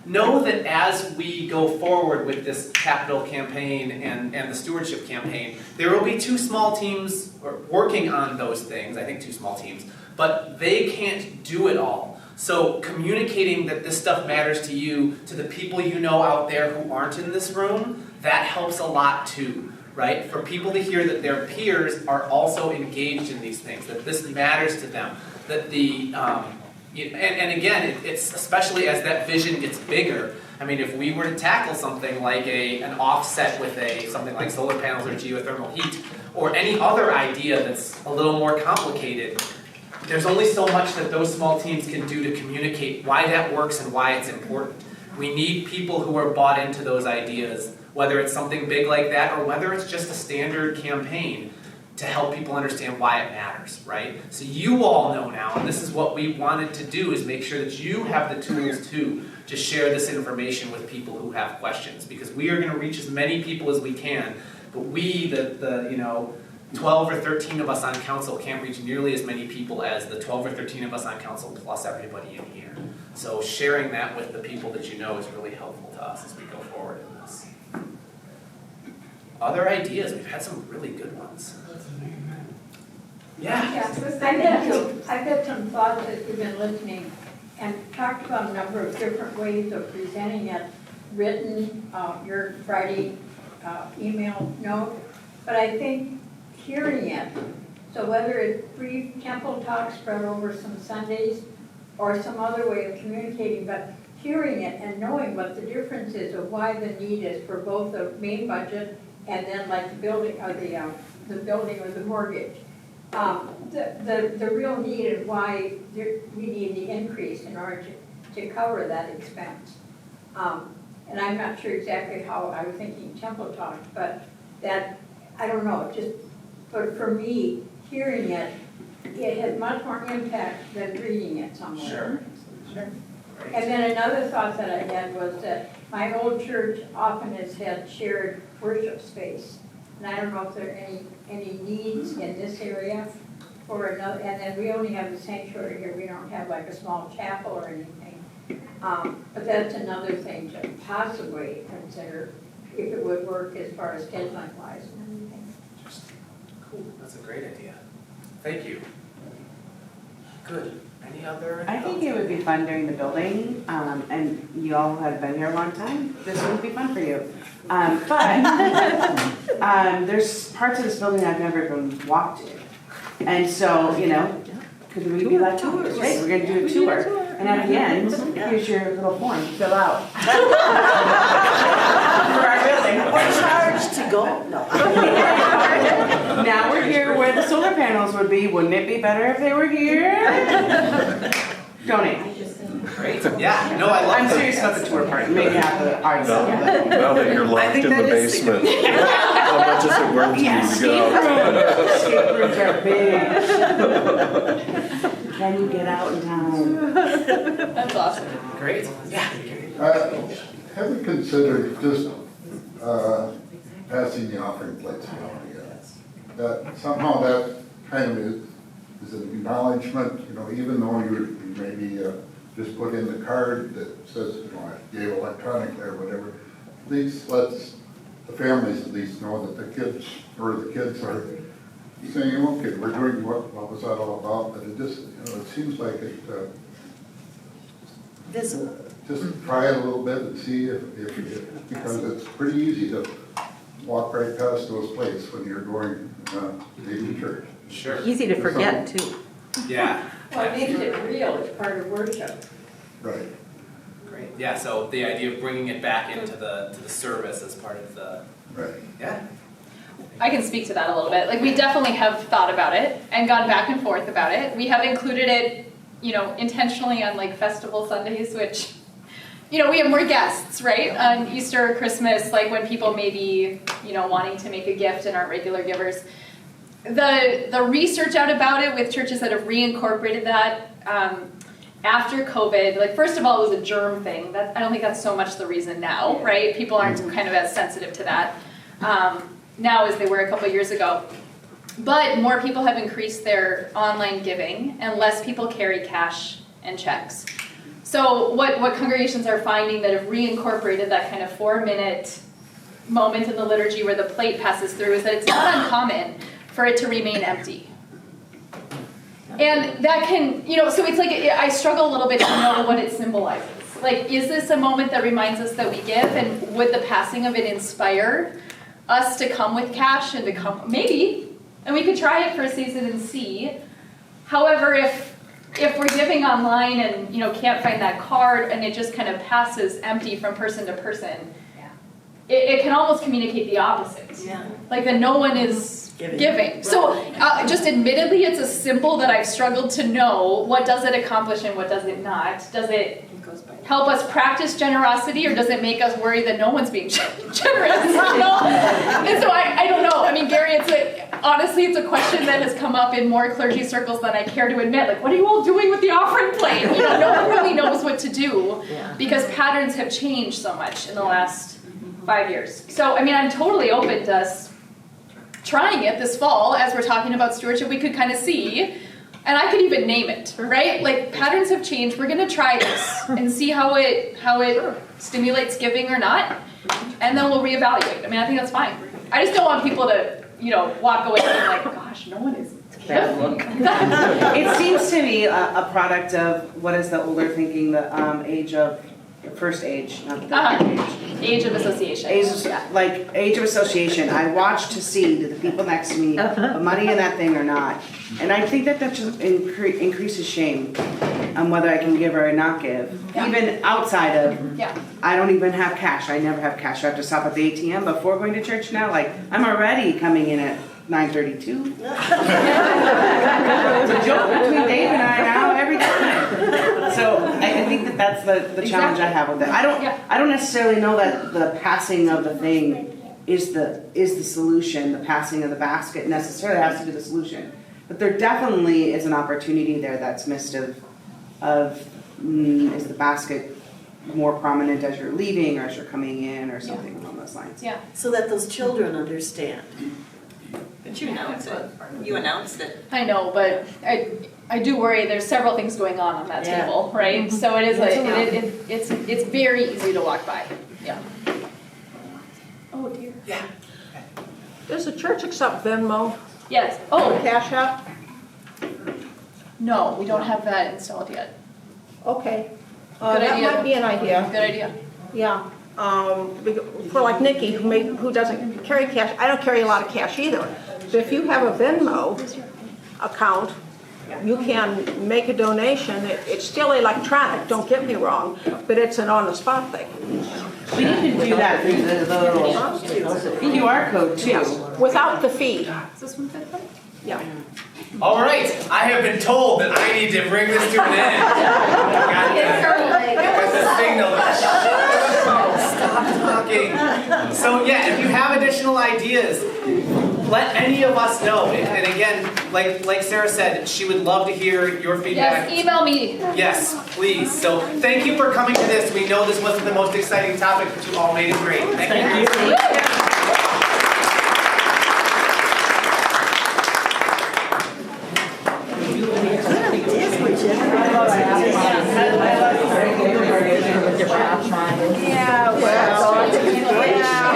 know that as we go forward with this capital campaign and the stewardship campaign, there will be 2 small teams working on those things, I think 2 small teams, but they can't do it all. So communicating that this stuff matters to you, to the people you know out there who aren't in this room, that helps a lot too, right? For people to hear that their peers are also engaged in these things, that this matters to them, that the, and again, it's especially as that vision gets bigger. I mean, if we were to tackle something like an offset with something like solar panels or geothermal heat, or any other idea that's a little more complicated, there's only so much that those small teams can do to communicate why that works and why it's important. We need people who are bought into those ideas, whether it's something big like that or whether it's just a standard campaign, to help people understand why it matters, right? So you all know now, and this is what we wanted to do, is make sure that you have the tools too to share this information with people who have questions, because we are going to reach as many people as we can, but we, the 12 or 13 of us on council can't reach nearly as many people as the 12 or 13 of us on council plus everybody in here. So sharing that with the people that you know is really helpful to us as we go forward in this. Other ideas? We've had some really good ones. Yeah. I've had some thoughts as we've been listening and talked about a number of different ways of presenting it, written, your Friday email note, but I think hearing it, so whether it's brief temple talk spread over some Sundays or some other way of communicating, but hearing it and knowing what the difference is of why the need is for both the main budget and then like the building or the building or the mortgage. The real need and why we need the increase in order to cover that expense. And I'm not sure exactly how I was thinking temple talk, but that, I don't know, just for me, hearing it, it has much more impact than reading it somewhere. Sure. And then another thought that I had was that my old church often has had shared worship space. And I don't know if there are any needs in this area for another, and then we only have the sanctuary here. We don't have like a small chapel or anything. But that's another thing to possibly consider if it would work as far as scheduling wise and everything. Cool, that's a great idea. Thank you. Good. Any other? I think it would be fun during the building, and you all have been here a long time. This would be fun for you. But there's parts of this building I've never even walked in. And so, could we be like, right, we're going to do a tour. And at the end, here's your little form, fill out. For our building. Or charge to go, no. Now we're here where the solar panels would be. Wouldn't it be better if they were here? Donate. Great. Yeah, no, I love I'm that. serious about the tour part. Maybe have the art stuff. Now that you're locked in the basement, how much is it worth to you to get out? Escape rooms are big. Can you get out in time? That's awesome. Great. Yeah. Have you considered just passing the offering plates around again? That somehow that kind of is an acknowledgement, even though you maybe just put in the card that says, I gave electronically or whatever, at least lets the families at least know that the kids are saying, okay, we're doing what was that all about? But it just, it seems like it. Visible. Just try it a little bit and see if because it's pretty easy to walk right past those places when you're going to church. Sure. Easy to forget, too. Yeah. Well, it makes it real, it's part of worship. Right. Great. Yeah, so the idea of bringing it back into the service as part of the. Right. Yeah. I can speak to that a little bit. Like, we definitely have thought about it and gone back and forth about it. We have included it, intentionally on like festival Sundays, which, we have more guests, right? On Easter or Christmas, like when people may be, wanting to make a gift and aren't regular givers. The research out about it with churches that have reincorporated that after COVID, like first of all, it was a germ thing. I don't think that's so much the reason now, right? People aren't kind of as sensitive to that now as they were a couple years ago. But more people have increased their online giving and less people carry cash and checks. So what congregations are finding that have reincorporated that kind of 4-minute moment in the liturgy where the plate passes through is that it's not uncommon for it to remain empty. And that can, so it's like, I struggle a little bit to know what it symbolizes. Like, is this a moment that reminds us that we give, and would the passing of it inspire us to come with cash and to come, maybe, and we could try it for a season and see. However, if we're giving online and, can't find that card and it just kind of passes empty from person to person, it can almost communicate the opposite. Yeah. Like that no one is giving. So just admittedly, it's a symbol that I've struggled to know. What does it accomplish and what does it not? Does it help us practice generosity, or does it make us worry that no one's being generous? And so I don't know. I mean, Gary, honestly, it's a question that has come up in more clergy circles than I care to admit. Like, what are you all doing with the offering plate? No one really knows what to do because patterns have changed so much in the last 5 years. So, I mean, I'm totally open to us trying it this fall as we're talking about stewardship. We could kind of see, and I could even name it, right? Like, patterns have changed. We're going to try this and see how it stimulates giving or not, and then we'll reevaluate. I mean, I think that's fine. I just don't want people to, walk away being like, gosh, no one is giving. It seems to me a product of, what is the older thinking, the age of, first age, not the age of association. Age of association. I watch to see, do the people next to me put money in that thing or not? And I think that just increases shame on whether I can give or not give. Even outside of, I don't even have cash. I never have cash. I have to stop at the ATM before going to church now. Like, I'm already coming in at 9:32. It's a joke between Dave and I now every time. So I think that's the challenge I have with it. I don't necessarily know that the passing of the thing is the solution. The passing of the basket necessarily has to be the solution. But there definitely is an opportunity there that's missed of is the basket more prominent as you're leaving or as you're coming in or something along those lines. Yeah. So that those children understand. But you announced it. You announced it. I know, but I do worry. There's several things going on that table, right? So it is it's very easy to walk by. Yeah. Oh dear. Yeah. Does the church accept Venmo? Yes. Oh, Cash App? No, we don't have that installed yet. Okay. Good that idea. might be an idea. Good idea. Yeah. For like Nikki, who doesn't carry cash, I don't carry a lot of cash either. But if you have a Venmo account, You can make a donation, it's still electronic, don't get me wrong, but it's an on-the-spot thing. We can do that through the little QR code too. Yeah, without the fee. Is this one fit? Yeah. All right, I have been told that I need to bring this to an end. Got the signal. Stop talking. So yeah, if you have additional ideas, let any of us know. And again, like Sarah said, she would love to hear your feedback. Yes, email me. Yes, please. So thank you for coming to this. We know this wasn't the most exciting topic, but you all made it great. Thank you. Yeah, well, yeah.